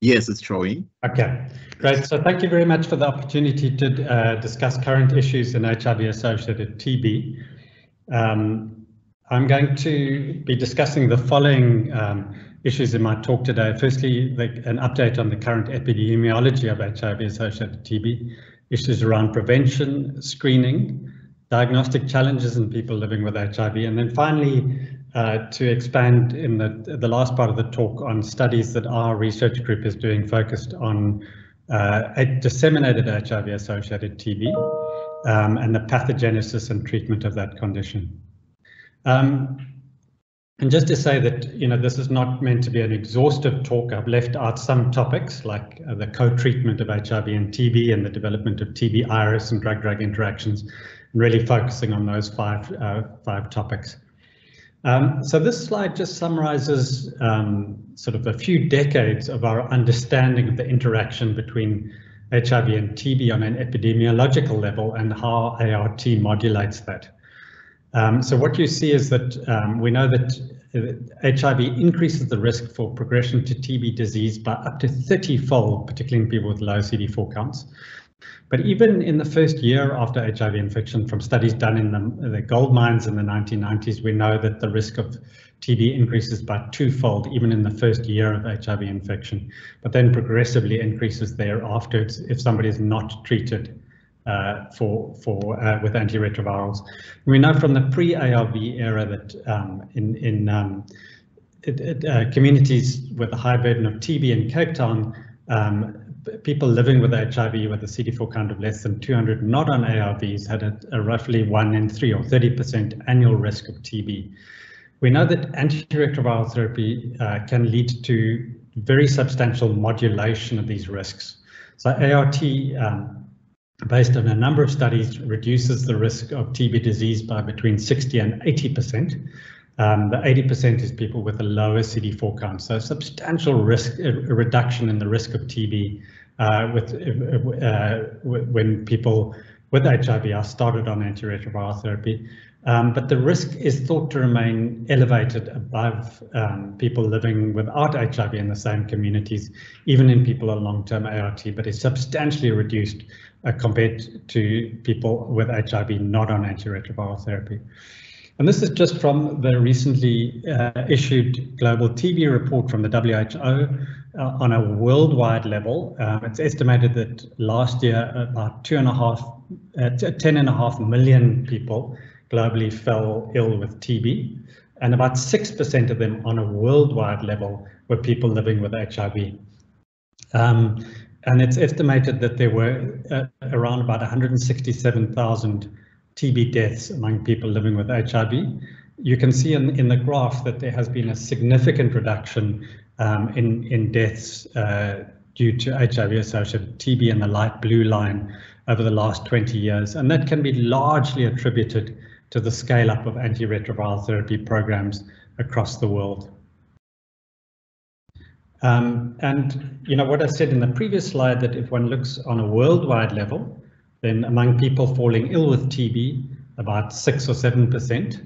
Yes, it's showing. Okay, great. So thank you very much for the opportunity to discuss current issues in HIV-associated TB. I'm going to be discussing the following issues in my talk today. Firstly, an update on the current epidemiology of HIV-associated TB, issues around prevention, screening, diagnostic challenges in people living with HIV, and then finally, to expand in the last part of the talk on studies that our research group is doing focused on disseminated HIV-associated TB and the pathogenesis and treatment of that condition. And just to say that, this is not meant to be an exhaustive talk. I've left out some topics like the co-treatment of HIV and TB and the development of TB iris and drug-drug interactions, and really focusing on those five topics. So this slide just summarizes sort of a few decades of our understanding of the interaction between HIV and TB on an epidemiological level and how ART modulates that. So what you see is that we know that HIV increases the risk for progression to TB disease by up to 30-fold, particularly in people with low CD4 counts. But even in the first year after HIV infection, from studies done in the gold mines in the 1990s, we know that the risk of TB increases by 2-fold, even in the first year of HIV infection, but then progressively increases thereafter if somebody is not treated with antiretrovirals. We know from the pre-ARV era that in communities with a high burden of TB in Cape Town, people living with HIV with a CD4 count of less than 200 not on ARVs had a roughly 1 in 3 or 30% annual risk of TB. We know that antiretroviral therapy can lead to very substantial modulation of these risks. So ART, based on a number of studies, reduces the risk of TB disease by between 60 and 80%. The 80% is people with a lower CD4 count, so substantial risk reduction in the risk of TB when people with HIV are started on antiretroviral therapy. But the risk is thought to remain elevated above people living without HIV in the same communities, even in people on long-term ART, but is substantially reduced compared to people with HIV not on antiretroviral therapy. And this is just from the recently issued global TB report from the WHO on a worldwide level. It's estimated that last year about 10.5 million people globally fell ill with TB, and about 6% of them on a worldwide level were people living with HIV. And it's estimated that there were around about 167,000 TB deaths among people living with HIV. You can see in the graph that there has been a significant reduction in deaths due to HIV-associated TB in the light blue line over the last 20 years, and that can be largely attributed to the scale-up of antiretroviral therapy programs across the world. And what I said in the previous slide, that if one looks on a worldwide level, then among people falling ill with TB, about 6 or 7%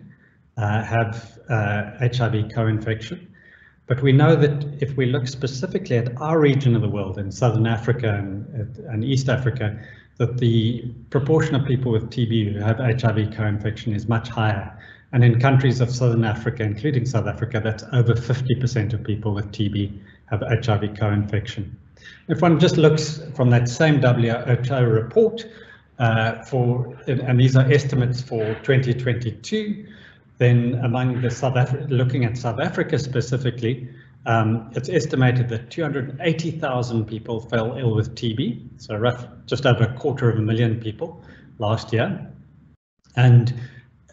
have HIV co-infection. But we know that if we look specifically at our region of the world, in Southern Africa and East Africa, that the proportion of people with TB who have HIV co-infection is much higher. And in countries of Southern Africa, including South Africa, that's over 50% of people with TB have HIV co-infection. If one just looks from that same WHO report, and these are estimates for 2022, then among the looking at South Africa specifically, it's estimated that 280,000 people fell ill with TB, so just over 250,000 people last year. And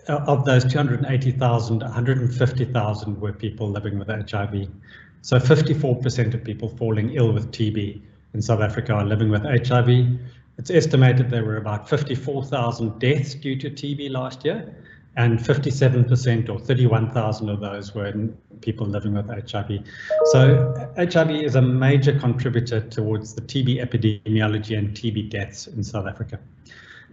of those 280,000, 150,000 were people living with HIV. So 54% of people falling ill with TB in South Africa are living with HIV. It's estimated there were about 54,000 deaths due to TB last year, and 57% or 31,000 of those were people living with HIV. So HIV is a major contributor towards the TB epidemiology and TB deaths in South Africa.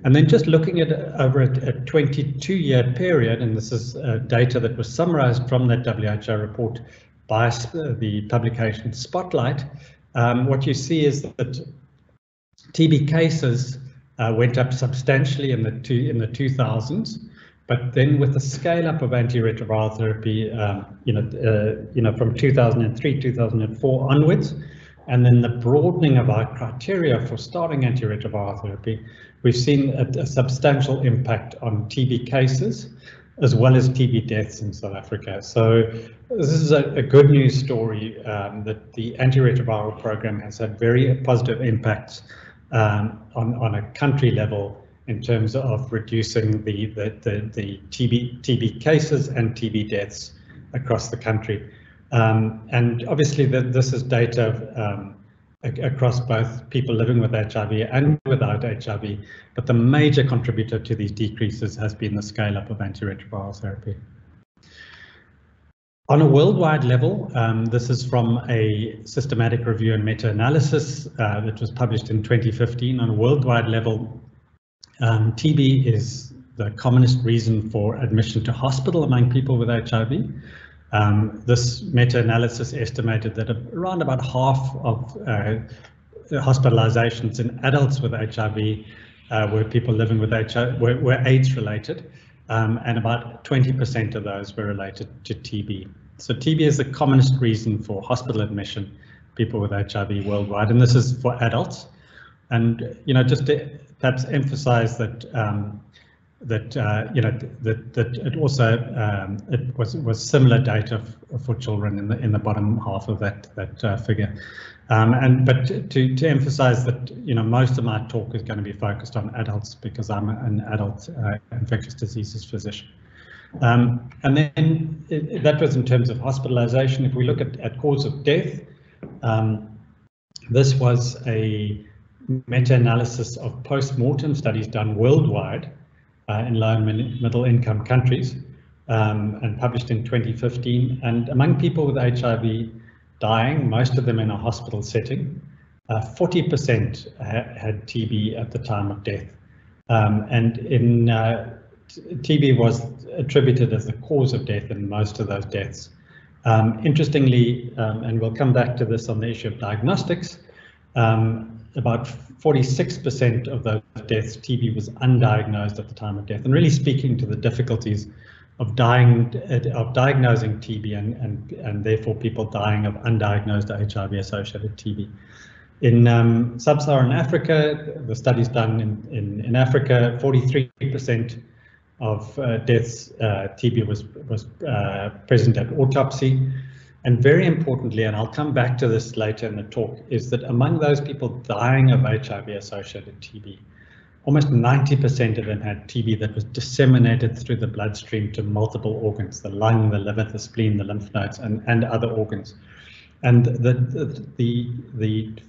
And then just looking at over a 22-year period, and this is data that was summarized from that WHO report by the publication Spotlight, what you see is that TB cases went up substantially in the 2000s, but then with the scale up of antiretroviral therapy, from 2003, 2004 onwards, and then the broadening of our criteria for starting antiretroviral therapy, we've seen a substantial impact on TB cases as well as TB deaths in South Africa. So this is a good news story that the antiretroviral program has had very positive impacts on a country level in terms of reducing the TB cases and TB deaths across the country. And obviously this is data across both people living with HIV and without HIV, but the major contributor to these decreases has been the scale up of antiretroviral therapy. On a worldwide level, this is from a systematic review and meta-analysis that was published in 2015. On a worldwide level, TB is the commonest reason for admission to hospital among people with HIV. This meta-analysis estimated that around about half of hospitalizations in adults with HIV were people living with HIV, were AIDS related, and about 20% of those were related to TB. So TB is the commonest reason for hospital admission, people with HIV worldwide, and this is for adults. And just to perhaps emphasize that that it also it was similar data for children in the bottom half of that figure, but to emphasize that most of my talk is going to be focused on adults because I'm an adult infectious diseases physician. And then that was in terms of hospitalization. If we look at cause of death, this was a meta-analysis of post-mortem studies done worldwide in low and middle income countries and published in 2015. And among people with HIV dying, most of them in a hospital setting, 40% had TB at the time of death. And in TB was attributed as the cause of death in most of those deaths. Interestingly, and we'll come back to this on the issue of diagnostics, about 46% of those deaths, TB was undiagnosed at the time of death, and really speaking to the difficulties of diagnosing TB and therefore people dying of undiagnosed HIV-associated TB. In sub-Saharan Africa, the studies done in Africa, 43% of deaths, TB was present at autopsy. And very importantly, and I'll come back to this later in the talk, is that among those people dying of HIV-associated TB, almost 90% of them had TB that was disseminated through the bloodstream to multiple organs, the lung, the liver, the spleen, the lymph nodes, and other organs. And the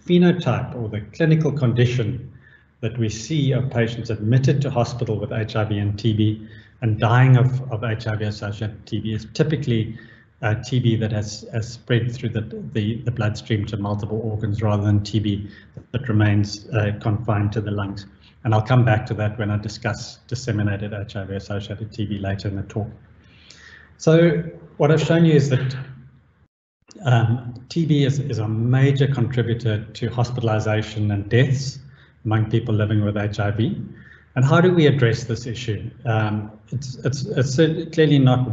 phenotype or the clinical condition that we see of patients admitted to hospital with HIV and TB and dying of HIV-associated TB is typically TB that has spread through the bloodstream to multiple organs rather than TB that remains confined to the lungs. And I'll come back to that when I discuss disseminated HIV-associated TB later in the talk. So what I've shown you is that TB is a major contributor to hospitalization and deaths among people living with HIV. And how do we address this issue? It's clearly not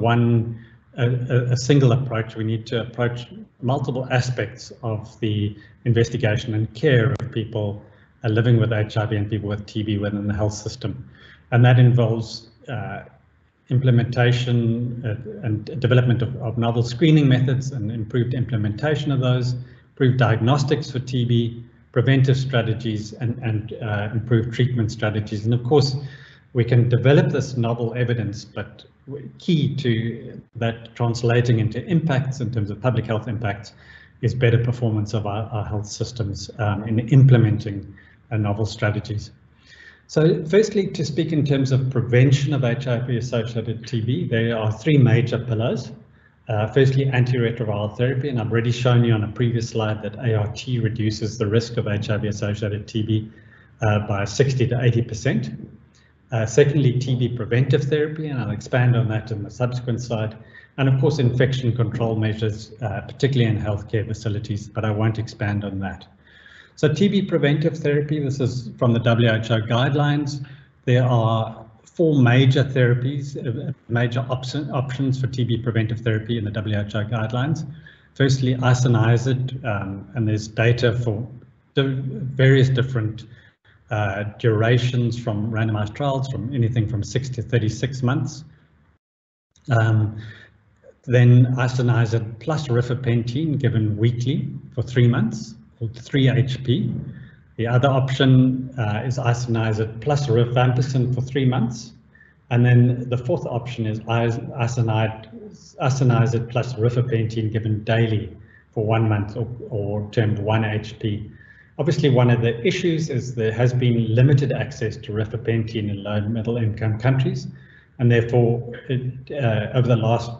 a single approach. We need to approach multiple aspects of the investigation and care of people living with HIV and people with TB within the health system. And that involves implementation and development of novel screening methods and improved implementation of those, improved diagnostics for TB, preventive strategies, and improved treatment strategies. And of course, we can develop this novel evidence, but key to that translating into impacts in terms of public health impacts is better performance of our health systems in implementing novel strategies. So firstly, to speak in terms of prevention of HIV-associated TB, there are three major pillars. Firstly, antiretroviral therapy, and I've already shown you on a previous slide that ART reduces the risk of HIV-associated TB by 60 to 80%. Secondly, TB preventive therapy, and I'll expand on that in the subsequent slide. and of course infection control measures, particularly in healthcare facilities, but I won't expand on that. So TB preventive therapy, this is from the WHO guidelines. There are 4 major therapies, major options for TB preventive therapy in the WHO guidelines. Firstly, isoniazid, and there's data for various different durations from randomized trials, from anything from 6 to 36 months. Then isoniazid plus rifapentine given weekly for 3 months, called 3HP. The other option is isoniazid plus rifampicin for 3 months. And then the fourth option is isoniazid plus rifapentine given daily for 1 month, or termed 1HP. Obviously, one of the issues is there has been limited access to rifapentine in low and middle income countries. And therefore, over the last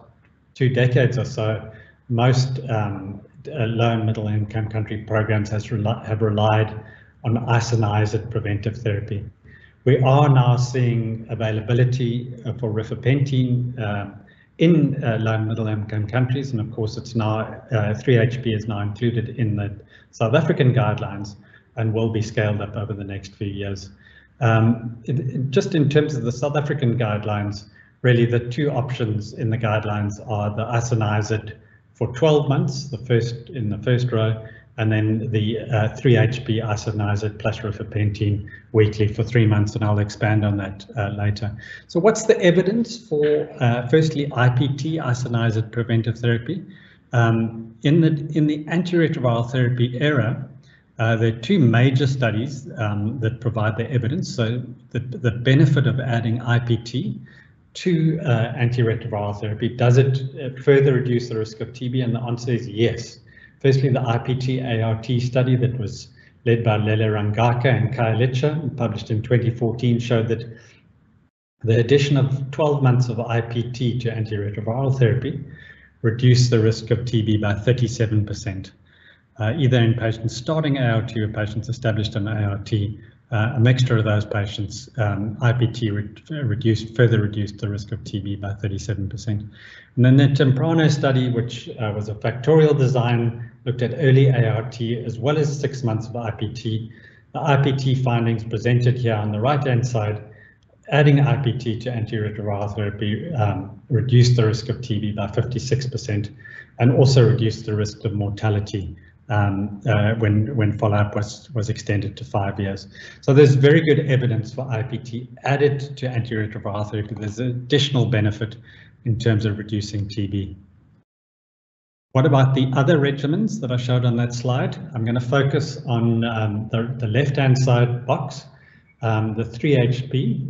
2 decades or so, most low and middle income country programs have relied on isoniazid preventive therapy. We are now seeing availability for rifapentine in low and middle income countries, and of course it's now 3HP is now included in the South African guidelines and will be scaled up over the next few years. Just in terms of the South African guidelines, really the 2 options in the guidelines are the isoniazid for 12 months, in the first row, and then the 3HP isoniazid plus rifapentine weekly for 3 months, and I'll expand on that later. So what's the evidence for, firstly, IPT, isoniazid preventive therapy? In the antiretroviral therapy era, there are 2 major studies that provide the evidence. So the benefit of adding IPT to antiretroviral therapy, does it further reduce the risk of TB? And the answer is yes. Firstly, the IPT-ART study that was led by Lele Rangaka and Kai Litcher, published in 2014, showed that the addition of 12 months of IPT to antiretroviral therapy reduced the risk of TB by 37%, either in patients starting ART or patients established on ART. A mixture of those patients, IPT further reduced the risk of TB by 37%. And then the Temprano study, which was a factorial design, looked at early ART as well as 6 months of IPT. The IPT findings presented here on the right-hand side, adding IPT to antiretroviral therapy reduced the risk of TB by 56% and also reduced the risk of mortality when follow-up was extended to 5 years. So there's very good evidence for IPT added to antiretroviral therapy. There's additional benefit in terms of reducing TB. What about the other regimens that I showed on that slide? I'm going to focus on the left-hand side box, the 3HP,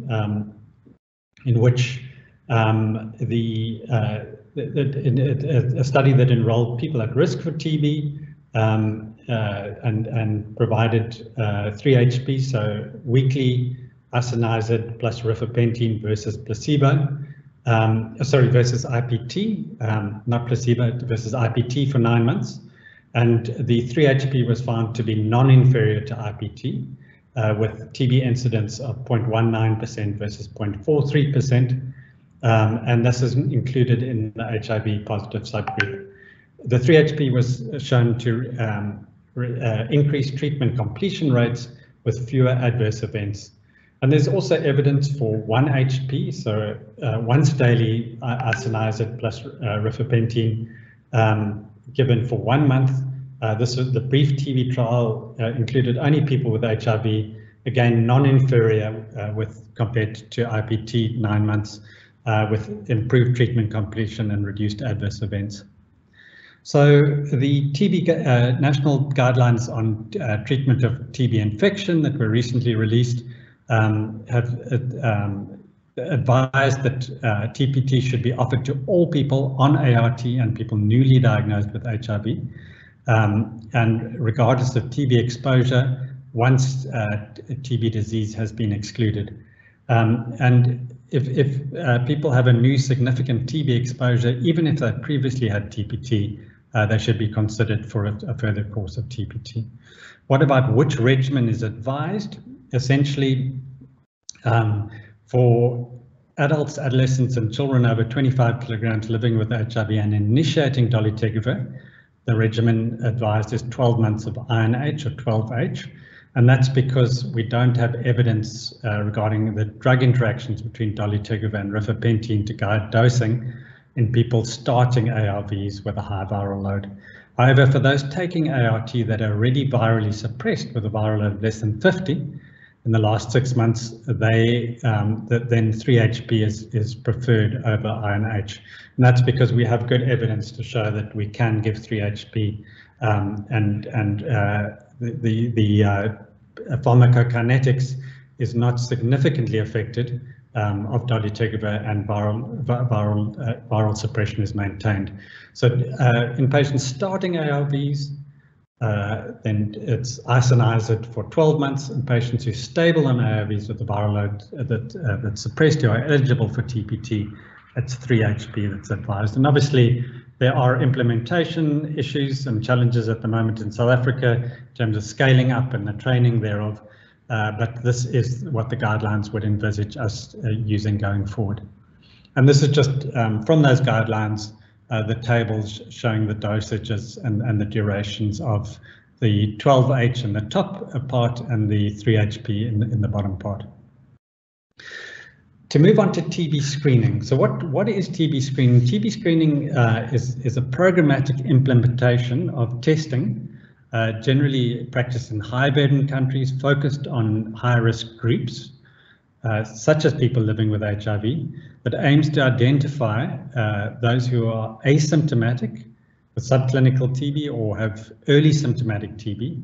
in which a study that enrolled people at risk for TB and provided 3HP, so weekly isoniazid plus rifapentine versus placebo, versus IPT, not placebo, versus IPT for 9 months. And the 3HP was found to be non-inferior to IPT, with TB incidence of 0.19% versus 0.43%, and this is included in the HIV positive subgroup. The 3HP was shown to increase treatment completion rates with fewer adverse events. And there's also evidence for 1HP, so once daily isoniazid plus rifapentine given for 1 month. This was the brief TB trial, included only people with HIV, again non-inferior compared to IPT 9 months, with improved treatment completion and reduced adverse events. So the TB national guidelines on treatment of TB infection that were recently released have advised that TPT should be offered to all people on ART and people newly diagnosed with HIV, and regardless of TB exposure, once TB disease has been excluded. And if people have a new significant TB exposure, even if they previously had TPT, they should be considered for a further course of TPT. What about which regimen is advised? Essentially, for adults, adolescents, and children over 25 kilograms living with HIV and initiating dolutegravir, the regimen advised is 12 months of INH or 12H, and that's because we don't have evidence regarding the drug interactions between dolutegravir and rifapentine to guide dosing in people starting ARVs with a high viral load. However, for those taking ART that are already virally suppressed with a viral load of less than 50 in the last 6 months, then 3HP is preferred over INH. And that's because we have good evidence to show that we can give 3HP the pharmacokinetics is not significantly affected of dolutegravir, and viral suppression is maintained. So in patients starting ARVs, then it's isoniazid for 12 months. In patients who are stable on ARVs with the viral load that's suppressed who are eligible for TPT, it's 3HP that's advised. And obviously there are implementation issues and challenges at the moment in South Africa in terms of scaling up and the training thereof. But this is what the guidelines would envisage us using going forward. And this is just from those guidelines, the tables showing the dosages and the durations of the 12H in the top part and the 3HP in the bottom part. To move on to TB screening. So what is TB screening? TB screening is a programmatic implementation of testing generally practiced in high burden countries focused on high risk groups, such as people living with HIV, that aims to identify those who are asymptomatic with subclinical TB or have early symptomatic TB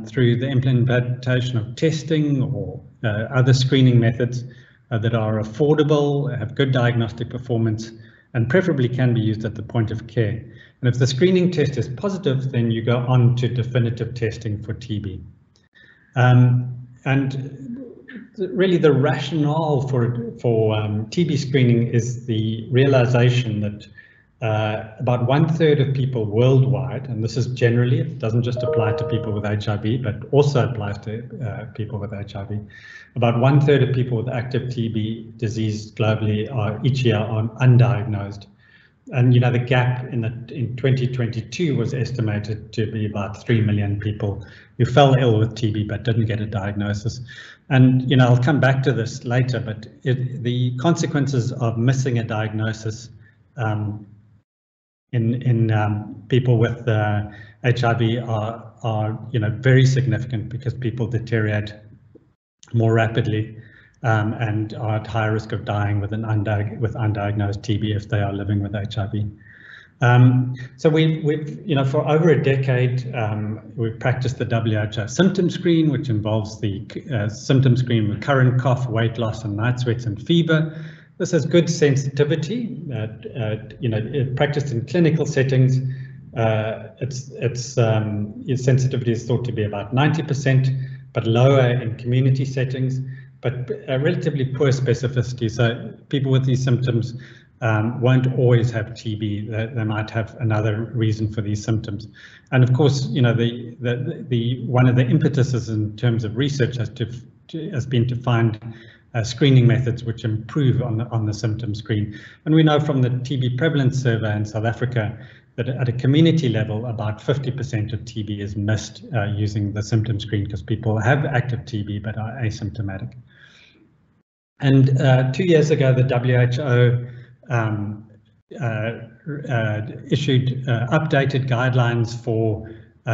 through the implementation of testing or other screening methods that are affordable, have good diagnostic performance, and preferably can be used at the point of care. And if the screening test is positive, then you go on to definitive testing for TB. And really the rationale for TB screening is the realization that about 1/3 of people worldwide, and this is generally, it doesn't just apply to people with HIV, but also applies to people with HIV. About 1/3 of people with active TB disease globally each year are undiagnosed. And the gap in 2022 was estimated to be about 3 million people who fell ill with TB but didn't get a diagnosis. And I'll come back to this later, but the consequences of missing a diagnosis in people with HIV are very significant, because people deteriorate more rapidly and are at high risk of dying with undiagnosed TB if they are living with HIV. So we've for over a decade we've practiced the WHO symptom screen, which involves the symptom screen: recurrent cough, weight loss, and night sweats and fever. This has good sensitivity. Practiced in clinical settings. Its sensitivity is thought to be about 90%, but lower in community settings. But relatively poor specificity. So people with these symptoms won't always have TB. They might have another reason for these symptoms. And of course, one of the impetuses in terms of research has been to find screening methods which improve on the symptom screen. And we know from the TB prevalence survey in South Africa that at a community level, about 50% of TB is missed using the symptom screen, because people have active TB but are asymptomatic. And 2 years ago, the WHO issued updated guidelines for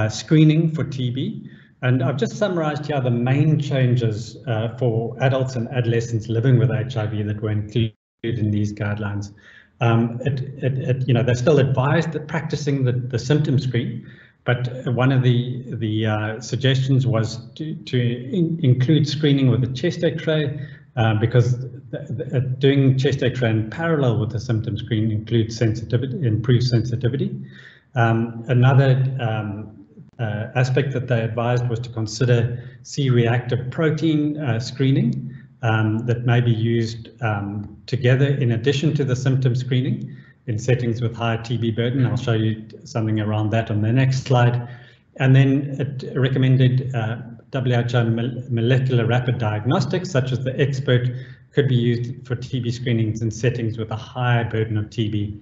screening for TB. And I've just summarized here the main changes for adults and adolescents living with HIV that were included in these guidelines. They're still advised that practicing the symptom screen, but one of the suggestions was to include screening with a chest X-ray, because doing chest X-ray in parallel with the symptom screen improves sensitivity. Another aspect that they advised was to consider C-reactive protein screening that may be used together in addition to the symptom screening in settings with higher TB burden. I'll show you something around that on the next slide. And then it recommended WHO molecular rapid diagnostics, such as the Expert, could be used for TB screenings in settings with a higher burden of TB,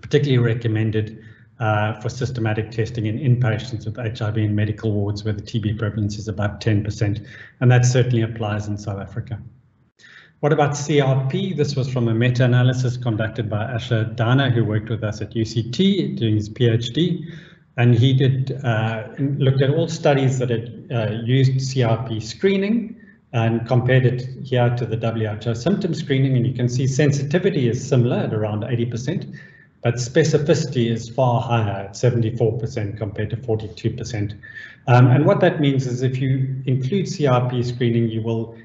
particularly recommended for systematic testing in inpatients with HIV in medical wards where the TB prevalence is about 10%, and that certainly applies in South Africa. What about CRP? This was from a meta-analysis conducted by Asher Dana, who worked with us at UCT doing his PhD, and he looked at all studies that had used CRP screening and compared it here to the WHO symptom screening, and you can see sensitivity is similar at around 80%. But specificity is far higher at 74% compared to 42%. And what that means is if you include CRP screening, you will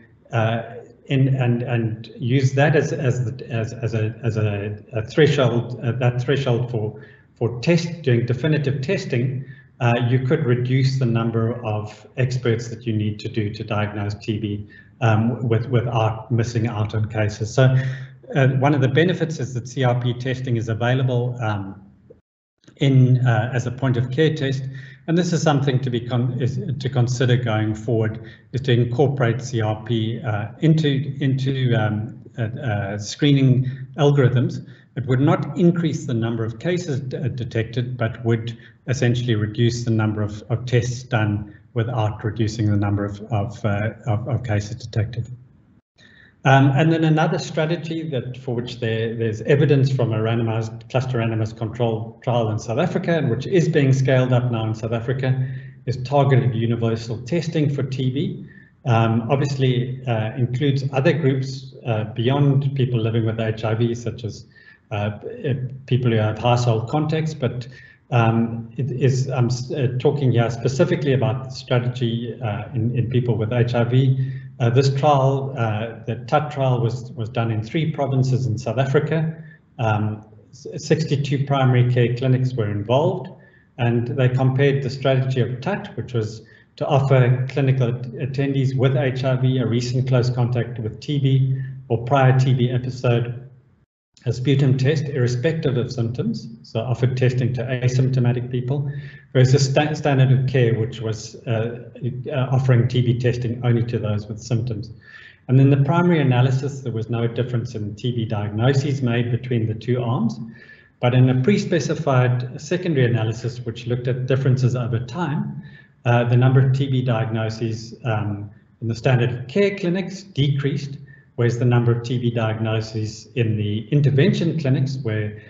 and use that as a threshold, that threshold for doing definitive testing, you could reduce the number of experts that you need to do to diagnose TB without missing out on cases. So one of the benefits is that CRP testing is available as a point of care test, and this is something to consider going forward, is to incorporate CRP into screening algorithms. It would not increase the number of cases detected, but would essentially reduce the number of tests done without reducing the number of cases detected. And then another strategy for which there's evidence from a cluster randomized control trial in South Africa, and which is being scaled up now in South Africa, is targeted universal testing for TB. Obviously includes other groups beyond people living with HIV, such as people who have household contacts, but I'm talking here specifically about the strategy in people with HIV. This trial, the TUT trial, was done in 3 provinces in South Africa. 62 primary care clinics were involved, and they compared the strategy of TUT, which was to offer clinical attendees with HIV a recent close contact with TB or prior TB episode, a sputum test irrespective of symptoms, so offered testing to asymptomatic people, versus standard of care, which was offering TB testing only to those with symptoms. And in the primary analysis, there was no difference in TB diagnoses made between the 2 arms, but in a pre-specified secondary analysis, which looked at differences over time, the number of TB diagnoses in the standard of care clinics decreased, whereas the number of TB diagnoses in the intervention clinics, where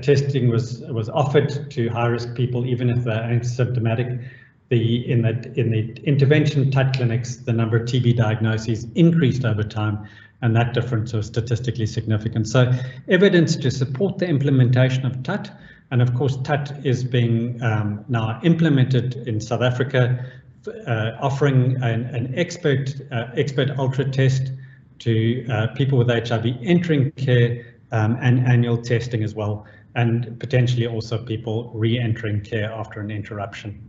testing was offered to high-risk people even if they're asymptomatic, in the intervention TUT clinics, the number of TB diagnoses increased over time, and that difference was statistically significant. So evidence to support the implementation of TUT, and of course TUT is being now implemented in South Africa, offering an expert ultra test to people with HIV entering care, and annual testing as well, and potentially also people re-entering care after an interruption.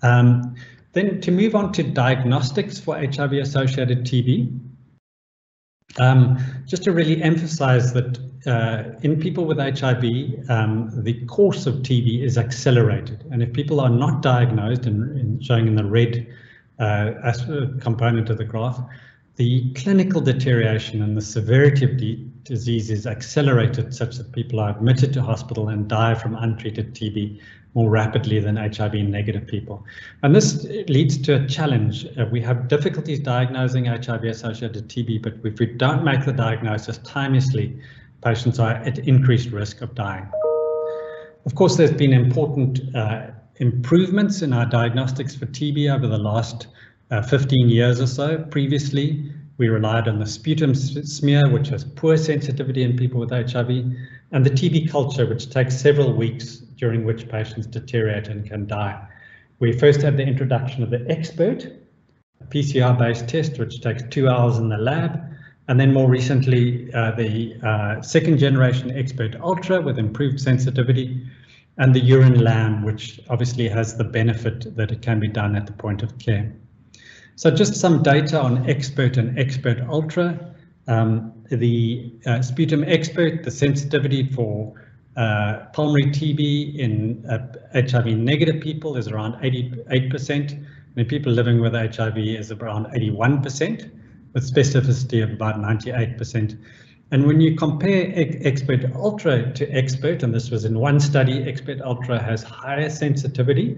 Then to move on to diagnostics for HIV-associated TB, just to really emphasize that in people with HIV, the course of TB is accelerated, and if people are not diagnosed, and showing in the red component of the graph, the clinical deterioration and the severity of disease is accelerated such that people are admitted to hospital and die from untreated TB more rapidly than HIV-negative people. And this leads to a challenge. We have difficulties diagnosing HIV-associated TB, but if we don't make the diagnosis timeously, patients are at increased risk of dying. Of course, there's been important improvements in our diagnostics for TB over the last 15 years or so. Previously, we relied on the sputum smear, which has poor sensitivity in people with HIV, and the TB culture, which takes several weeks, during which patients deteriorate and can die. We first had the introduction of the Expert, a PCR-based test, which takes 2 hours in the lab, and then more recently, the second generation Expert Ultra with improved sensitivity, and the urine lamb, which obviously has the benefit that it can be done at the point of care. So just some data on Expert and Expert Ultra. The sputum Expert, the sensitivity for pulmonary TB in HIV-negative people is around 88%. and in people living with HIV is around 81%, with specificity of about 98%. And when you compare Expert Ultra to Expert, and this was in one study, Expert Ultra has higher sensitivity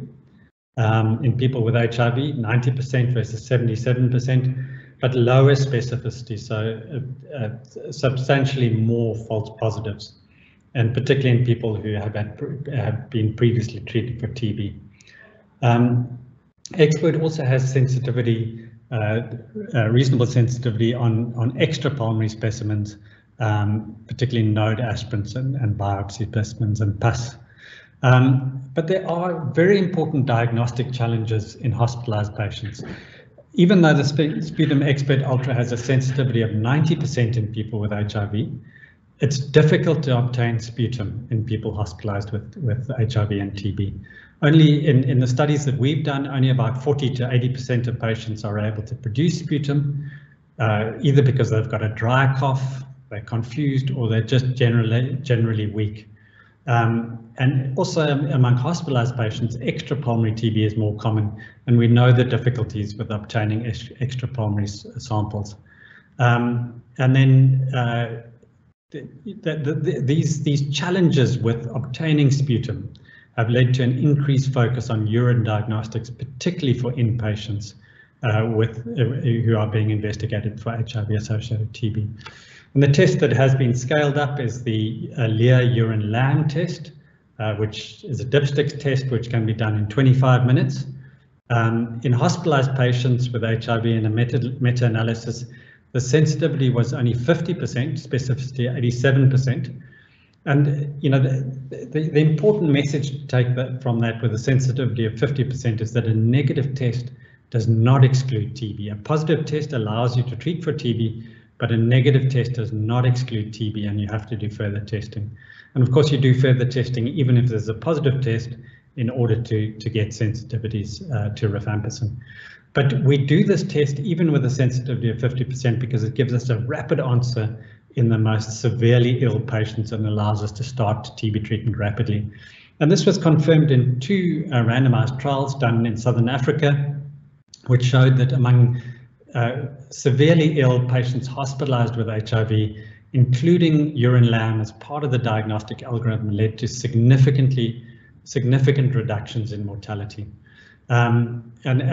in people with HIV, 90% versus 77%, but lower specificity, so substantially more false positives, and particularly in people who have been previously treated for TB. Expert also has sensitivity, reasonable sensitivity on extrapulmonary specimens, particularly node aspirants and biopsy specimens and pus. But there are very important diagnostic challenges in hospitalized patients. Even though the Sputum Expert Ultra has a sensitivity of 90% in people with HIV, it's difficult to obtain sputum in people hospitalized with HIV and TB. Only in the studies that we've done, only about 40 to 80% of patients are able to produce sputum, either because they've got a dry cough, they're confused, or they're just generally weak. And also among hospitalized patients, extrapulmonary TB is more common, and we know the difficulties with obtaining extrapulmonary samples. And then these challenges with obtaining sputum have led to an increased focus on urine diagnostics, particularly for inpatients who are being investigated for HIV-associated TB. And the test that has been scaled up is the Lear Urine Lam test, which is a dipstick test which can be done in 25 minutes. In hospitalized patients with HIV in a meta-analysis, the sensitivity was only 50%, specificity 87%. And you know, the important message to take from that with a sensitivity of 50% is that a negative test does not exclude TB. A positive test allows you to treat for TB, but a negative test does not exclude TB, and you have to do further testing. And of course, you do further testing even if there's a positive test in order to get sensitivities to rifampicin. But we do this test even with a sensitivity of 50% because it gives us a rapid answer in the most severely ill patients and allows us to start TB treatment rapidly. And this was confirmed in 2 randomized trials done in Southern Africa, which showed that among severely ill patients hospitalized with HIV, including urine Lam as part of the diagnostic algorithm, led to significant reductions in mortality. And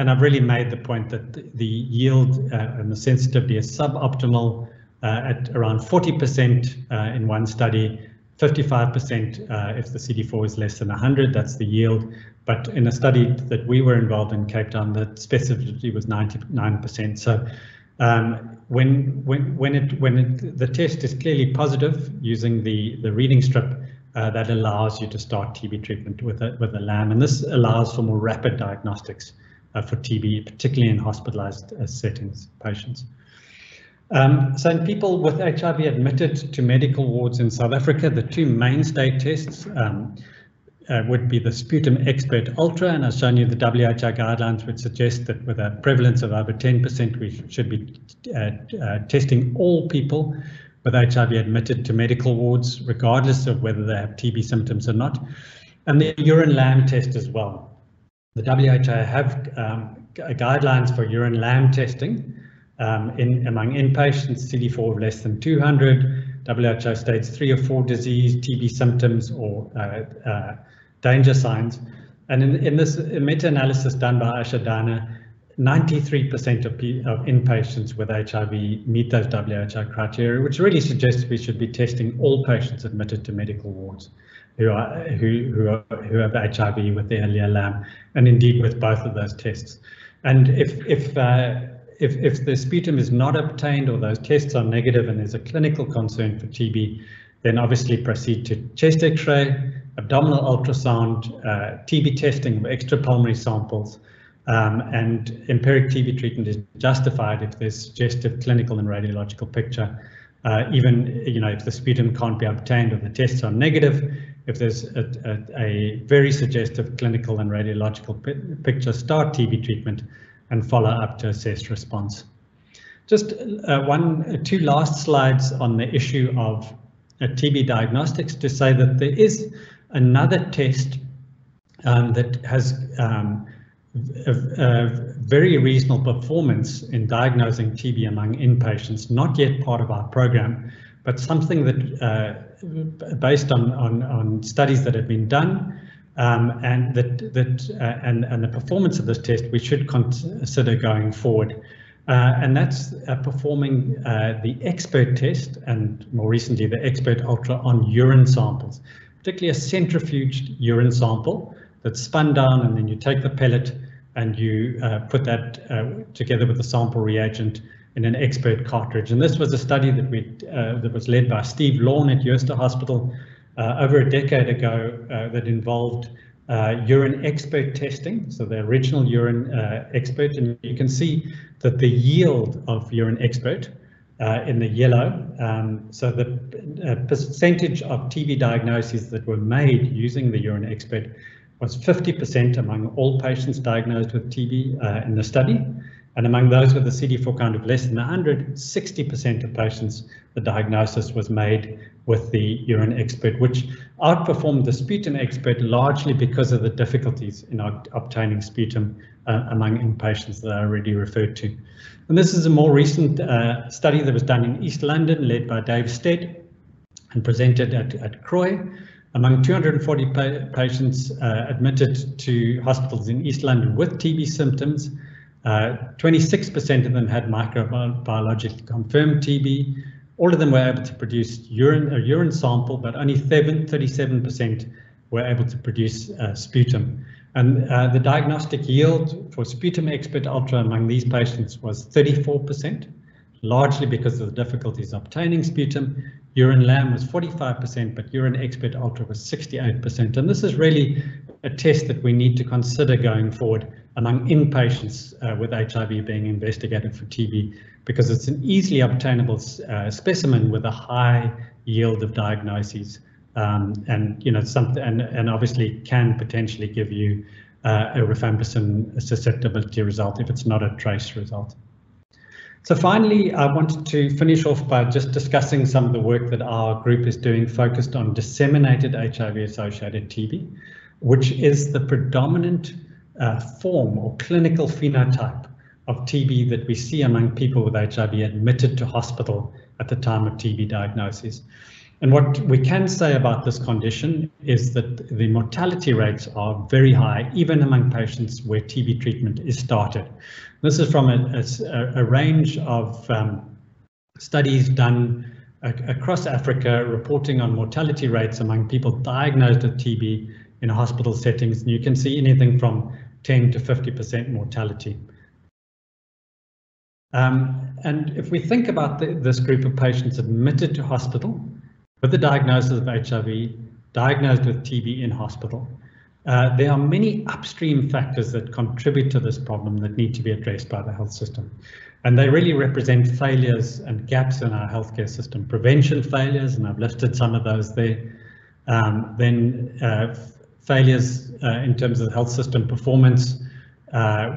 I've really made the point that the yield and the sensitivity is suboptimal at around 40% in one study, 55% if the CD4 is less than 100, that's the yield. But in a study that we were involved in Cape Town, the specificity was 99%. So when the test is clearly positive using the reading strip, that allows you to start TB treatment with a Lam, and this allows for more rapid diagnostics for TB, particularly in hospitalized settings patients. So in people with HIV admitted to medical wards in South Africa, the 2 mainstay tests would be the Sputum Expert Ultra, and I've shown you the WHO guidelines which suggest that with a prevalence of over 10%, we should be testing all people with HIV admitted to medical wards, regardless of whether they have TB symptoms or not, and the urine Lam test as well. The WHO have guidelines for urine Lam testing among inpatients, CD4 of less than 200, WHO stage 3 or 4 disease, TB symptoms or danger signs. And in this meta-analysis done by Asha Dana, 93% of inpatients with HIV meet those WHO criteria, which really suggests we should be testing all patients admitted to medical wards who have HIV with the Lear Lam, and indeed with both of those tests. And if the sputum is not obtained or those tests are negative and there's a clinical concern for TB, then obviously proceed to chest X-ray, abdominal ultrasound, TB testing of extrapulmonary samples, and empiric TB treatment is justified if there's suggestive clinical and radiological picture. Even if the sputum can't be obtained or the tests are negative, if there's a very suggestive clinical and radiological picture, start TB treatment and follow up to assess response. Just 2 last slides on the issue of TB diagnostics to say that there is another test that has a very reasonable performance in diagnosing TB among inpatients, not yet part of our program, but something that based on studies that have been done, and the performance of this test, we should consider going forward. And that's performing the Expert test, and more recently the Expert Ultra on urine samples, particularly a centrifuged urine sample that's spun down, and then you take the pellet and you put that together with the sample reagent in an Expert cartridge. And this was a study that was led by Steve Lawn at Euston Hospital over a decade ago that involved urine Expert testing, so the original urine Expert, and you can see that the yield of urine Expert in the yellow, so the percentage of TB diagnoses that were made using the urine Expert was 50% among all patients diagnosed with TB in the study, and among those with a CD4 count of less than 100, 60% of patients, the diagnosis was made with the urine Expert, which outperformed the sputum Expert largely because of the difficulties in obtaining sputum among inpatients that I already referred to. And this is a more recent study that was done in East London, led by Dave Stead and presented at CROI. Among 240 patients admitted to hospitals in East London with TB symptoms, 26% of them had microbiologically confirmed TB. All of them were able to produce a urine sample, but only 37% were able to produce sputum. And the diagnostic yield for sputum Expert Ultra among these patients was 34%, largely because of the difficulties obtaining sputum. Urine LAM was 45%, but urine Expert Ultra was 68%. And this is really a test that we need to consider going forward among inpatients with HIV being investigated for TB, because it's an easily obtainable specimen with a high yield of diagnoses, and you know, something, and obviously can potentially give you a rifampicin susceptibility result if it's not a trace result. So finally, I wanted to finish off by just discussing some of the work that our group is doing focused on disseminated HIV-associated TB, which is the predominant form or clinical phenotype of TB that we see among people with HIV admitted to hospital at the time of TB diagnosis. And what we can say about this condition is that the mortality rates are very high, even among patients where TB treatment is started. This is from a range of studies done across Africa, reporting on mortality rates among people diagnosed with TB in hospital settings. And you can see anything from 10 to 50% mortality. And if we think about this group of patients admitted to hospital with the diagnosis of HIV, diagnosed with TB in hospital, there are many upstream factors that contribute to this problem that need to be addressed by the health system. And they really represent failures and gaps in our healthcare system. Prevention failures, and I've listed some of those there. Then failures in terms of the health system performance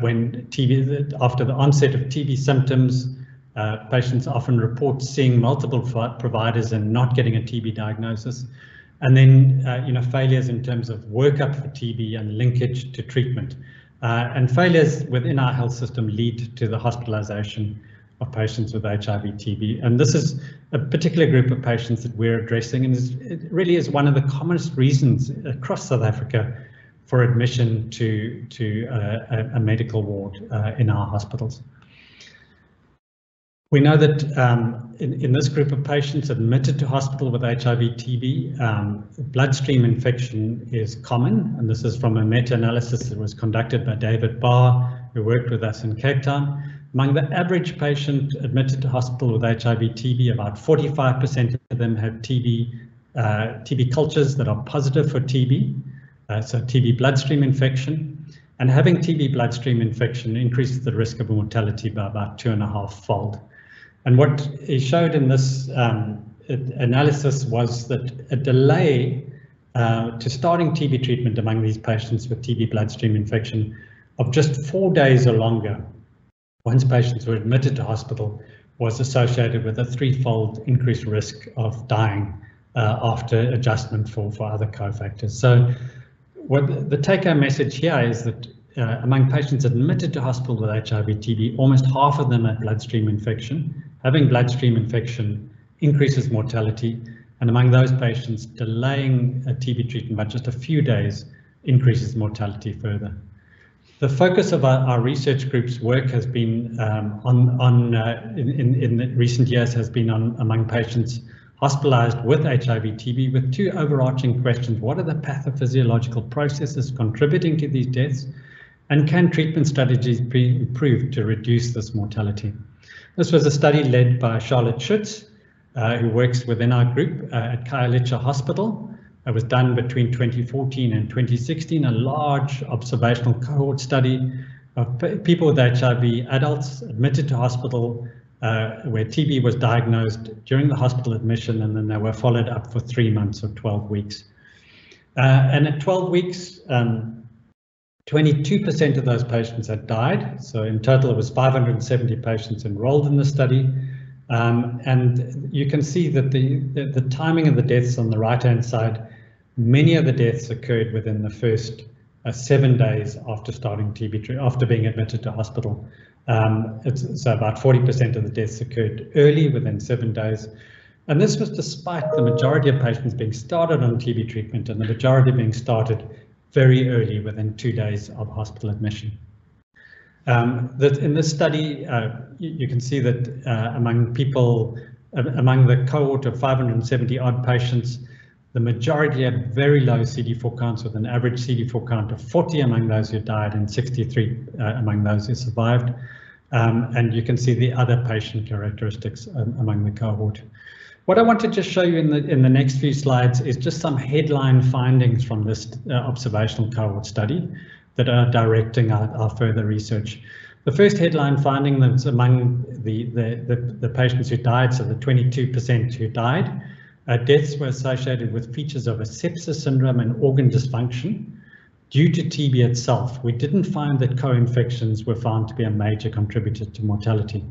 when TB, after the onset of TB symptoms, patients often report seeing multiple providers and not getting a TB diagnosis. And then, you know, failures in terms of workup for TB and linkage to treatment. And failures within our health system lead to the hospitalization of patients with HIV-TB. And this is a particular group of patients that we're addressing, and it really is one of the commonest reasons across South Africa for admission to a medical ward in our hospitals. We know that in this group of patients admitted to hospital with HIV-TB, bloodstream infection is common, and this is from a meta-analysis that was conducted by David Barr, who worked with us in Cape Town. Among the average patient admitted to hospital with HIV-TB, about 45% of them have TB cultures that are positive for TB, so TB bloodstream infection. And having TB bloodstream infection increases the risk of mortality by about 2.5-fold. And what he showed in this analysis was that a delay to starting TB treatment among these patients with TB bloodstream infection of just 4 days or longer, once patients were admitted to hospital, was associated with a 3-fold increased risk of dying after adjustment for other cofactors. So what the take-home message here is that among patients admitted to hospital with HIV/TB, almost half of them had bloodstream infection. Having bloodstream infection increases mortality, and among those patients, delaying a TB treatment by just a few days increases mortality further. The focus of our research group's work has been in recent years has been on among patients hospitalized with HIV/TB, with two overarching questions. What are the pathophysiological processes contributing to these deaths? And can treatment strategies be improved to reduce this mortality? This was a study led by Charlotte Schutz, who works within our group at Khayelitsha Hospital. It was done between 2014 and 2016, a large observational cohort study of people with HIV, adults admitted to hospital where TB was diagnosed during the hospital admission, and then they were followed up for 3 months or 12 weeks. And at 12 weeks, 22% of those patients had died. So in total, it was 570 patients enrolled in the study. And you can see that the timing of the deaths on the right-hand side, many of the deaths occurred within the first 7 days after starting TB treatment, after being admitted to hospital. So about 40% of the deaths occurred early, within 7 days. And this was despite the majority of patients being started on TB treatment and the majority being started very early, within 2 days of hospital admission. That in this study, you can see that among the cohort of 570 odd patients, the majority had very low CD4 counts, with an average CD4 count of 40 among those who died and 63 among those who survived. And you can see the other patient characteristics among the cohort. What I want to just show you in the next few slides is just some headline findings from this observational cohort study that are directing our further research. The first headline finding that's among the patients who died, so the 22% who died, deaths were associated with features of a sepsis syndrome and organ dysfunction due to TB itself. We didn't find that co-infections were found to be a major contributor to mortality.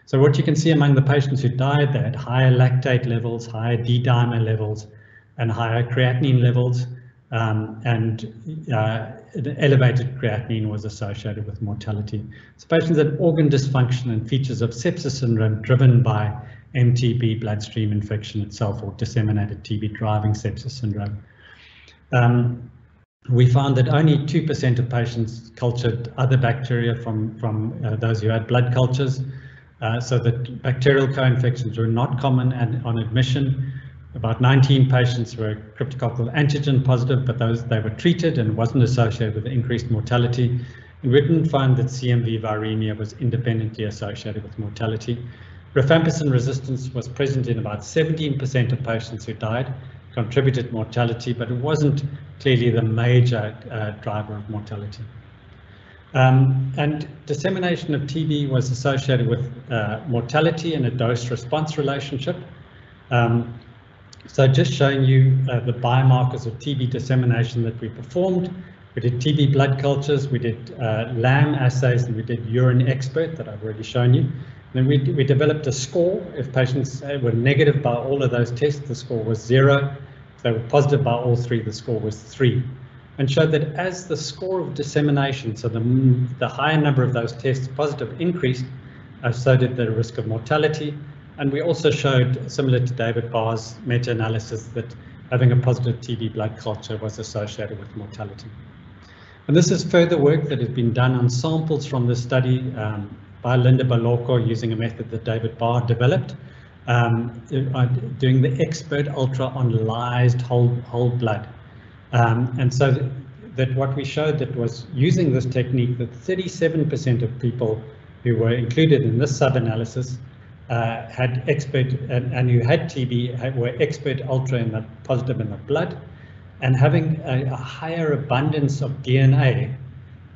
So what you can see among the patients who died, they had higher lactate levels, higher D-dimer levels, and higher creatinine levels, and elevated creatinine was associated with mortality. So patients had organ dysfunction and features of sepsis syndrome driven by MTB, bloodstream infection itself, or disseminated TB driving sepsis syndrome. We found that only 2% of patients cultured other bacteria from those who had blood cultures, so that bacterial co-infections were not common on admission. About 19 patients were cryptococcal antigen positive, but they were treated and wasn't associated with increased mortality. And we didn't find that CMV viremia was independently associated with mortality. Rifampicin resistance was present in about 17% of patients who died, contributed mortality, but it wasn't clearly the major driver of mortality. And dissemination of TB was associated with mortality and a dose-response relationship. So just showing you the biomarkers of TB dissemination that we performed. We did TB blood cultures, we did LAM assays, and we did urine expert that I've already shown you. Then we developed a score. If patients were negative by all of those tests, the score was 0. If they were positive by all 3, the score was 3. And showed that as the score of dissemination, so the higher number of those tests positive increased, so did the risk of mortality. And we also showed, similar to David Barr's meta-analysis, that having a positive TB blood culture was associated with mortality. And this is further work that has been done on samples from this study by Linda Baloko using a method that David Barr developed, doing the expert ultra on lyzed whole blood. And so that what we showed that was using this technique, that 37% of people who were included in this sub-analysis had expert and who had TB were expert ultra in the positive in the blood, and having a higher abundance of DNA.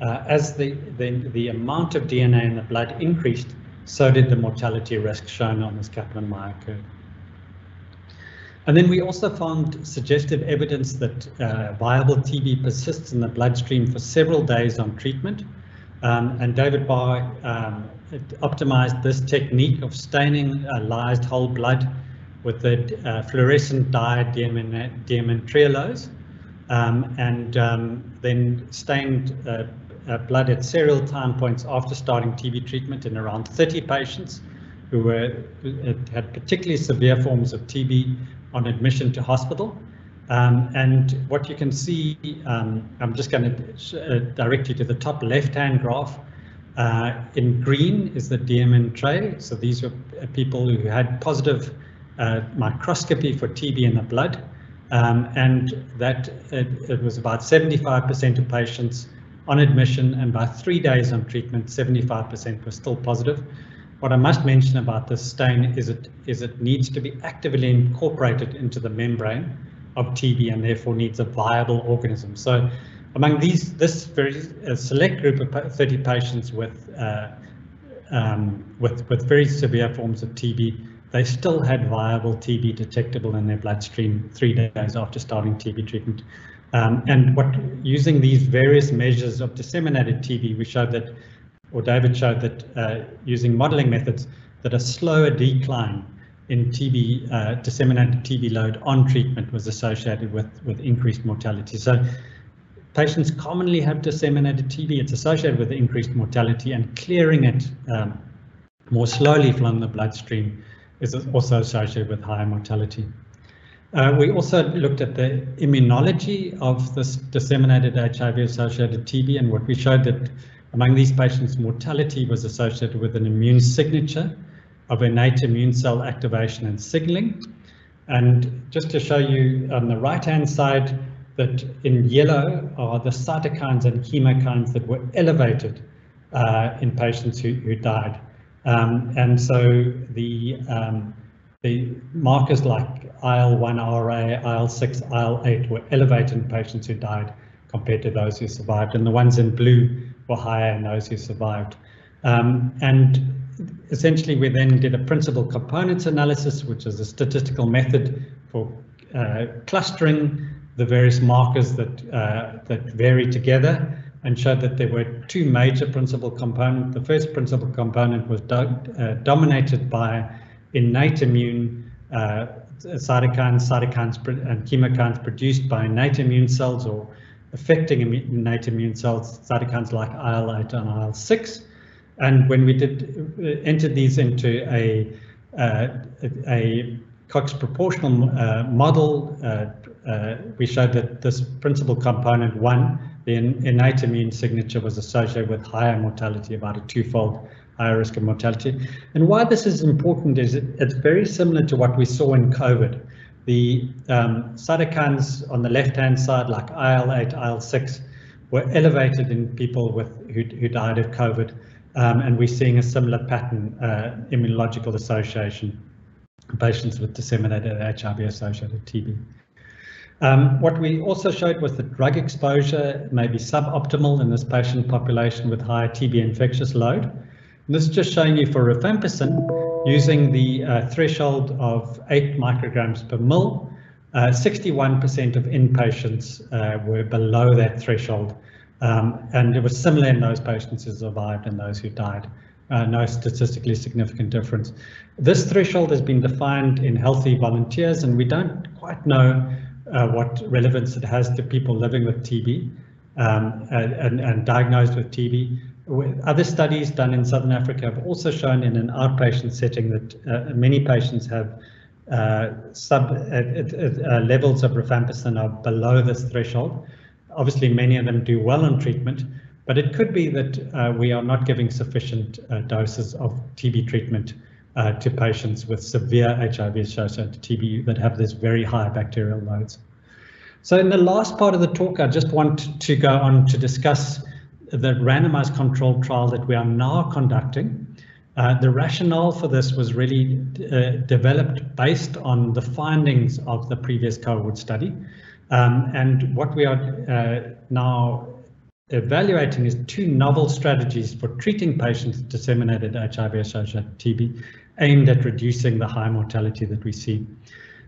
As the amount of DNA in the blood increased, so did the mortality risk shown on this Kaplan-Meier curve. And then we also found suggestive evidence that viable TB persists in the bloodstream for several days on treatment. And David Barr optimized this technique of staining lyzed whole blood with the fluorescent dye diamintriolose, and then stained blood at serial time points after starting TB treatment in around 30 patients who had particularly severe forms of TB on admission to hospital. And what you can see, I'm just going to direct you to the top left-hand graph. In green is the DMN tray. So these were people who had positive microscopy for TB in the blood. And that it was about 75% of patients on admission, and by 3 days on treatment, 75% were still positive. What I must mention about this stain is it needs to be actively incorporated into the membrane of TB and therefore needs a viable organism. So among this very select group of 30 patients with very severe forms of TB, they still had viable TB detectable in their bloodstream 3 days after starting TB treatment. And using these various measures of disseminated TB, we showed that, or David showed that using modeling methods, that a slower decline in TB, disseminated TB load on treatment was associated with increased mortality. So patients commonly have disseminated TB. It's associated with increased mortality, and clearing it more slowly from the bloodstream is also associated with higher mortality. We also looked at the immunology of this disseminated HIV-associated TB, and what we showed that among these patients, mortality was associated with an immune signature of innate immune cell activation and signaling. And just to show you on the right-hand side, that in yellow are the cytokines and chemokines that were elevated in patients who died. And so the markers like IL-1RA, IL-6, IL-8 were elevated in patients who died compared to those who survived, and the ones in blue were higher in those who survived. And essentially we then did a principal components analysis, which is a statistical method for clustering the various markers that vary together, and showed that there were two major principal components. The first principal component was dominated by innate immune cytokines and chemokines produced by innate immune cells or affecting innate immune cells, cytokines like IL-8 and IL-6. And when we entered these into a Cox proportional model, we showed that this principal component 1, the innate immune signature, was associated with higher mortality, about a 2-fold higher risk of mortality. And why this is important is it's very similar to what we saw in COVID. The cytokines on the left-hand side, like IL-8, IL-6, were elevated in people who died of COVID, and we're seeing a similar pattern, immunological association in patients with disseminated HIV-associated TB. What we also showed was that drug exposure may be suboptimal in this patient population with higher TB infectious load. And this is just showing you for rifampicin, using the threshold of 8 micrograms per mil, 61% of inpatients were below that threshold. And it was similar in those patients who survived and those who died. No statistically significant difference. This threshold has been defined in healthy volunteers, and we don't quite know what relevance it has to people living with TB and diagnosed with TB. Other studies done in Southern Africa have also shown in an outpatient setting that many patients have levels of rifampicin are below this threshold. Obviously, many of them do well on treatment, but it could be that we are not giving sufficient doses of TB treatment to patients with severe HIV-associated TB that have this very high bacterial loads. So in the last part of the talk, I just want to go on to discuss the randomized controlled trial that we are now conducting. The rationale for this was really developed based on the findings of the previous cohort study. And what we are now evaluating is 2 novel strategies for treating patients with disseminated HIV-associated TB aimed at reducing the high mortality that we see.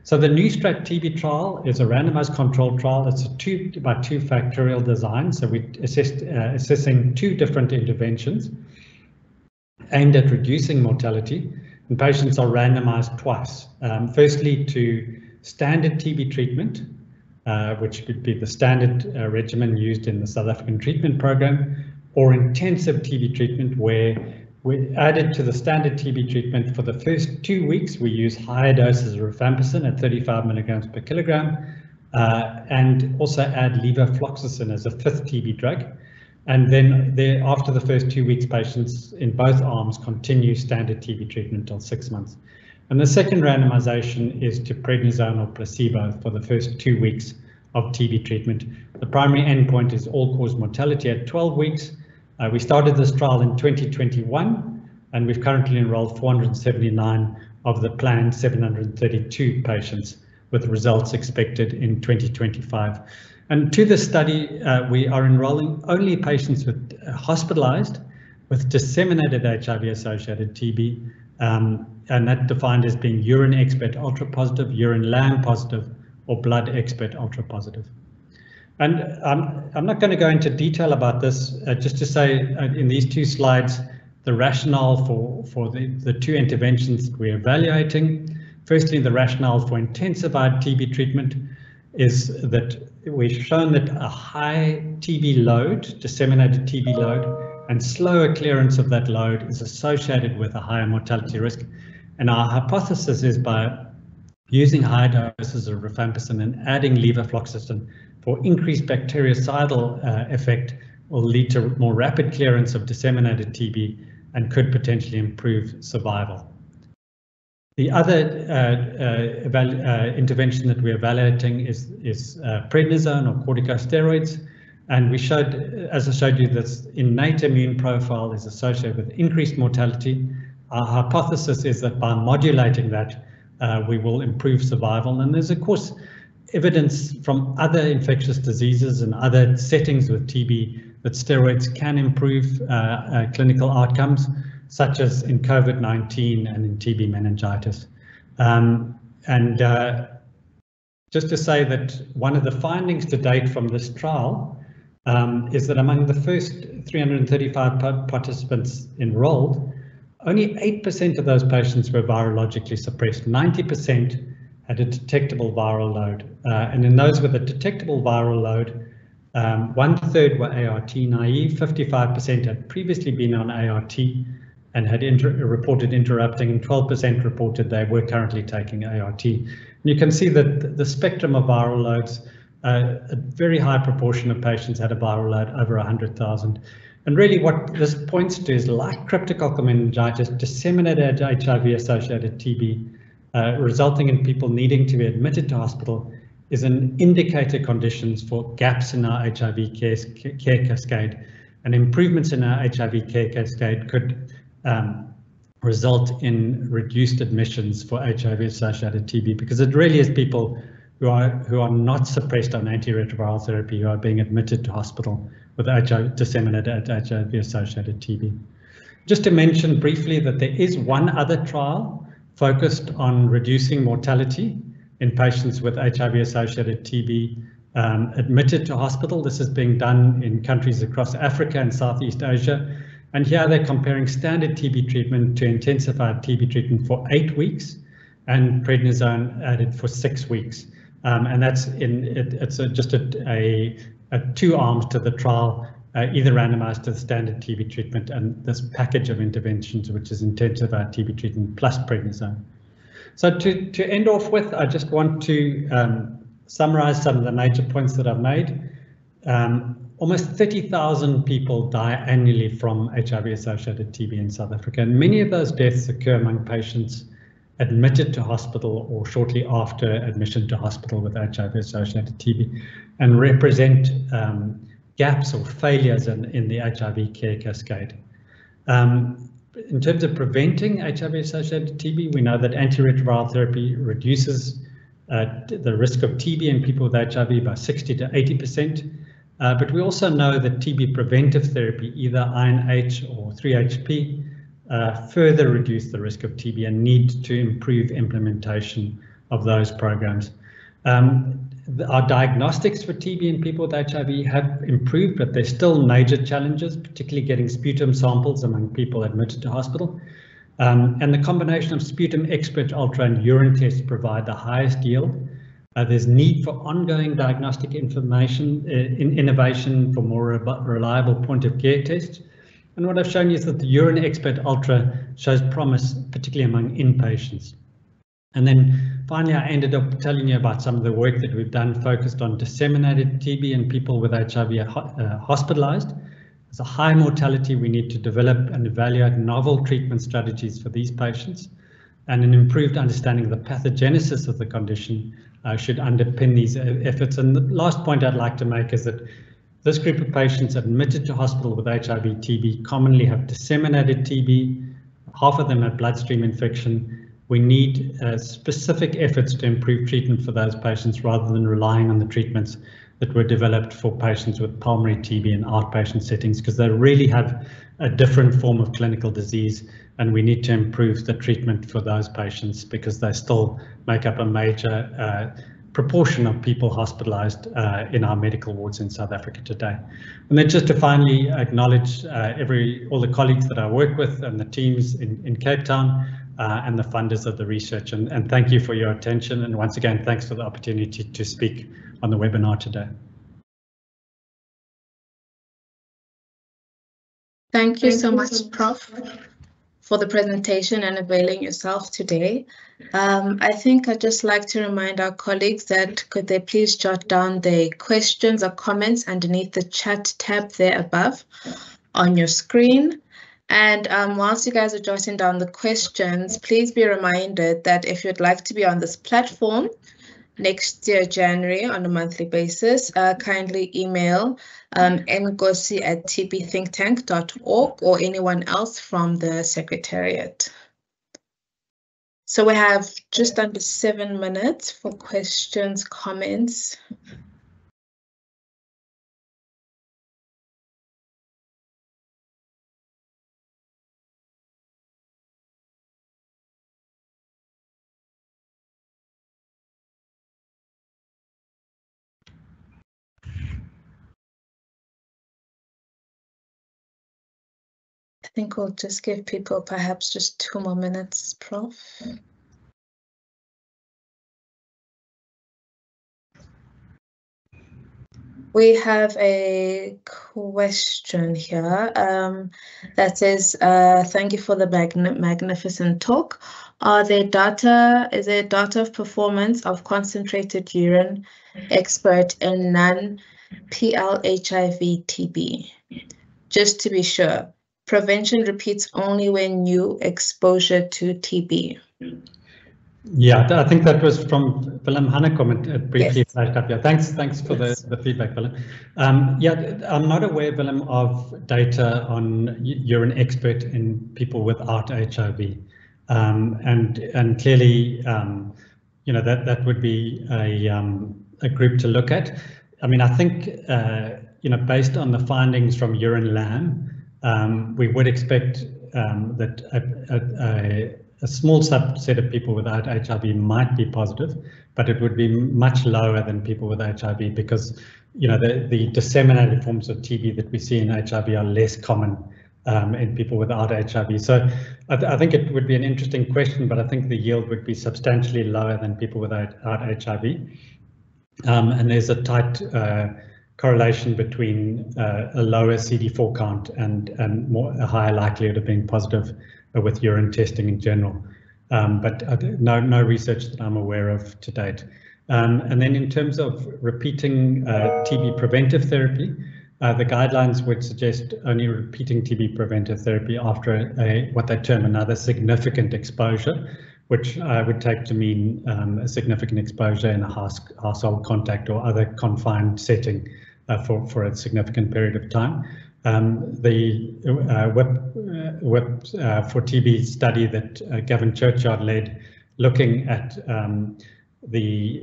So the NuStrat TB trial is a randomized controlled trial. It's a 2-by-2 factorial design. So we're assessing 2 different interventions aimed at reducing mortality, and patients are randomized twice. Firstly, to standard TB treatment, which would be the standard regimen used in the South African treatment program, or intensive TB treatment, where we added to the standard TB treatment for the first 2 weeks. We use higher doses of rifampicin at 35 milligrams per kilogram, and also add levofloxacin as a 5th TB drug. And then after the first 2 weeks, patients in both arms continue standard TB treatment until 6 months. And the second randomization is to prednisone or placebo for the first 2 weeks of TB treatment. The primary endpoint is all-cause mortality at 12 weeks. We started this trial in 2021, and we've currently enrolled 479 of the planned 732 patients, with results expected in 2025. And to this study, we are enrolling only patients with hospitalized with disseminated HIV-associated TB, and that defined as being urine expert ultra positive, urine LAM positive, or blood expert ultra positive. And I'm not going to go into detail about this, just to say in these 2 slides, the rationale for the 2 interventions that we're evaluating. Firstly, the rationale for intensified TB treatment is that we've shown that a high TB load, disseminated TB load, and slower clearance of that load is associated with a higher mortality risk. And our hypothesis is by using higher doses of rifampicin and adding levofloxacin for increased bactericidal effect will lead to more rapid clearance of disseminated TB and could potentially improve survival. The other intervention that we're evaluating is prednisone or corticosteroids, and we showed, as I showed you, this innate immune profile is associated with increased mortality. Our hypothesis is that by modulating that, we will improve survival. And there's of course evidence from other infectious diseases and other settings with TB that steroids can improve clinical outcomes, such as in COVID-19 and in TB meningitis. Just to say that one of the findings to date from this trial is that among the first 335 participants enrolled, only 8% of those patients were virologically suppressed. 90% had a detectable viral load. And in those with a detectable viral load, 1/3 were ART naive, 55% had previously been on ART and had reported interrupting, and 12% reported they were currently taking ART. And you can see that the spectrum of viral loads, a very high proportion of patients had a viral load over 100,000. And really what this points to is, like cryptococcal meningitis, disseminated HIV-associated TB, resulting in people needing to be admitted to hospital, is an indicator conditions for gaps in our HIV care cascade, and improvements in our HIV care cascade could result in reduced admissions for HIV-associated TB, because it really is people who are not suppressed on antiretroviral therapy who are being admitted to hospital with disseminated HIV-associated TB. Just to mention briefly that there is one other trial focused on reducing mortality in patients with HIV-associated TB admitted to hospital. This is being done in countries across Africa and Southeast Asia. And here they're comparing standard TB treatment to intensified TB treatment for 8 weeks and prednisone added for 6 weeks. And that's just 2 arms to the trial, either randomized to the standard TB treatment and this package of interventions, which is intensified TB treatment plus prednisone. So to end off with, I just want to summarize some of the major points that I've made. Almost 30,000 people die annually from HIV-associated TB in South Africa, and many of those deaths occur among patients admitted to hospital or shortly after admission to hospital with HIV-associated TB, and represent gaps or failures in the HIV care cascade. In terms of preventing HIV-associated TB, we know that antiretroviral therapy reduces the risk of TB in people with HIV by 60 to 80%. But we also know that TB preventive therapy, either INH or 3HP, further reduce the risk of TB and need to improve implementation of those programs. Our diagnostics for TB in people with HIV have improved, but there's still major challenges, particularly getting sputum samples among people admitted to hospital. And the combination of sputum expert ultra and urine tests provide the highest yield. There's need for ongoing diagnostic information, innovation for more reliable point of care tests. And what I've shown you is that the Urine Expert Ultra shows promise, particularly among inpatients. And then finally, I ended up telling you about some of the work that we've done focused on disseminated TB in people with HIV hospitalized. There's a high mortality. We need to develop and evaluate novel treatment strategies for these patients, and an improved understanding of the pathogenesis of the condition should underpin these efforts. And the last point I'd like to make is that this group of patients admitted to hospital with HIV TB commonly have disseminated TB. Half of them have bloodstream infection. We need specific efforts to improve treatment for those patients rather than relying on the treatments that were developed for patients with pulmonary TB in outpatient settings, because they really have a different form of clinical disease, and we need to improve the treatment for those patients because they still make up a major proportion of people hospitalized in our medical wards in South Africa today. And then just to finally acknowledge all the colleagues that I work with and the teams in Cape Town and the funders of the research, and thank you for your attention, and once again thanks for the opportunity to speak on the webinar today. Thank you so much, Prof, for the presentation and availing yourself today. I think I'd just like to remind our colleagues that could they please jot down their questions or comments underneath the chat tab there above on your screen. And whilst you guys are jotting down the questions, please be reminded that if you'd like to be on this platform next year, January, on a monthly basis, kindly email ngosi@tbthinktank.org or anyone else from the Secretariat. So we have just under 7 minutes for questions, comments. I think we'll just give people perhaps just 2 more minutes, Prof. We have a question here that says, thank you for the magnificent talk. Is there data of performance of concentrated urine expert in non-PL-HIV TB? Just to be sure, prevention repeats only when new exposure to TB. Yeah, I think that was from Willem Hannekom. It briefly flashed up. Yeah, thanks for the feedback, Willem. Yeah, I'm not aware, Willem, of data on urine expert in people without HIV, and clearly, you know, that would be a group to look at. I mean, I think you know, based on the findings from Urine LAM, we would expect that a small subset of people without HIV might be positive, but it would be much lower than people with HIV because, you know, the disseminated forms of TB that we see in HIV are less common in people without HIV. So I think it would be an interesting question, but I think the yield would be substantially lower than people without HIV. And there's a tight correlation between a lower CD4 count and a higher likelihood of being positive with urine testing in general, but no research that I'm aware of to date. And then in terms of repeating TB preventive therapy, the guidelines would suggest only repeating TB preventive therapy after what they term another significant exposure, which I would take to mean a significant exposure in a household contact or other confined setting for a significant period of time. The WIP for TB study that Gavin Churchyard led, looking at the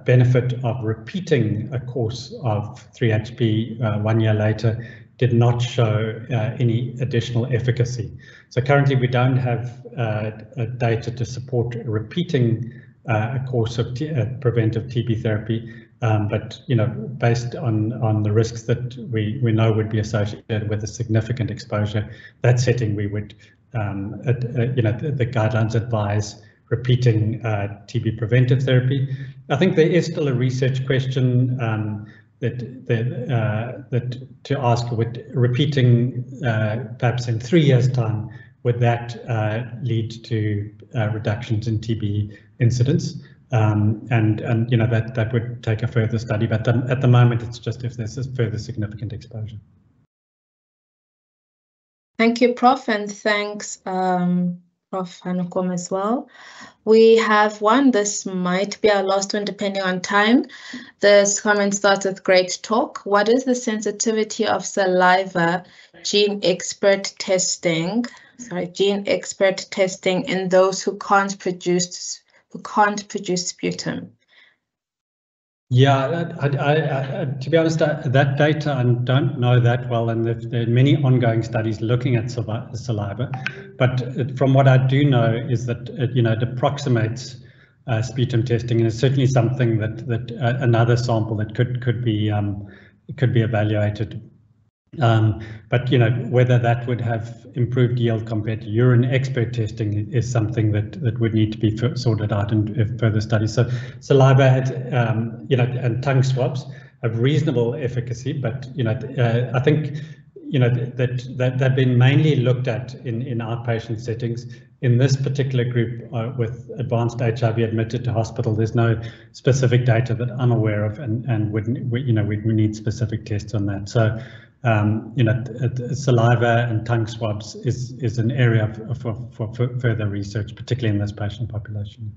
benefit of repeating a course of 3-HP 1 year later, did not show any additional efficacy. So currently we don't have data to support repeating a course of preventive TB therapy. But, you know, based on the risks that we know would be associated with a significant exposure, that setting we would, you know, the guidelines advise repeating TB preventive therapy. I think there is still a research question that to ask, would repeating perhaps in 3 years' time, would that lead to reductions in TB incidence? And that would take a further study, but at the moment it's just if there's a further significant exposure. Thank you, Prof, and thanks, Prof Hanekom as well. We have one, this might be our last one depending on time. This comment starts with great talk. What is the sensitivity of saliva gene expert testing in those who can't produce sputum? Yeah, to be honest, that data I don't know that well, and there are many ongoing studies looking at saliva. But from what I do know is that it approximates sputum testing, and it's certainly something that another sample that could be evaluated. But whether that would have improved yield compared to urine expert testing is something that would need to be sorted out in further studies. So saliva had, and tongue swabs have reasonable efficacy, but I think that they've been mainly looked at in outpatient settings. In this particular group with advanced HIV admitted to hospital, there's no specific data that I'm aware of, and we need specific tests on that. So saliva and tongue swabs is an area for further research, particularly in this patient population.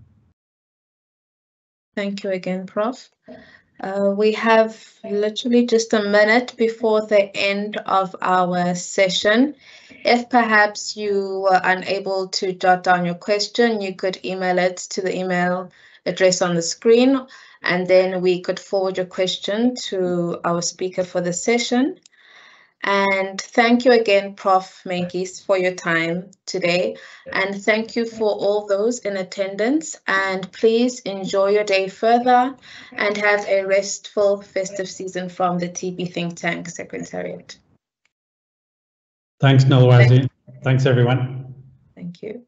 Thank you again, Prof. We have literally just a minute before the end of our session. If perhaps you were unable to jot down your question, you could email it to the email address on the screen, and then we could forward your question to our speaker for the session. And thank you again, Prof. Menkes, for your time today. And thank you for all those in attendance. And please enjoy your day further and have a restful festive season from the TB Think Tank Secretariat. Thanks, Nolwazi. Thanks, everyone. Thank you.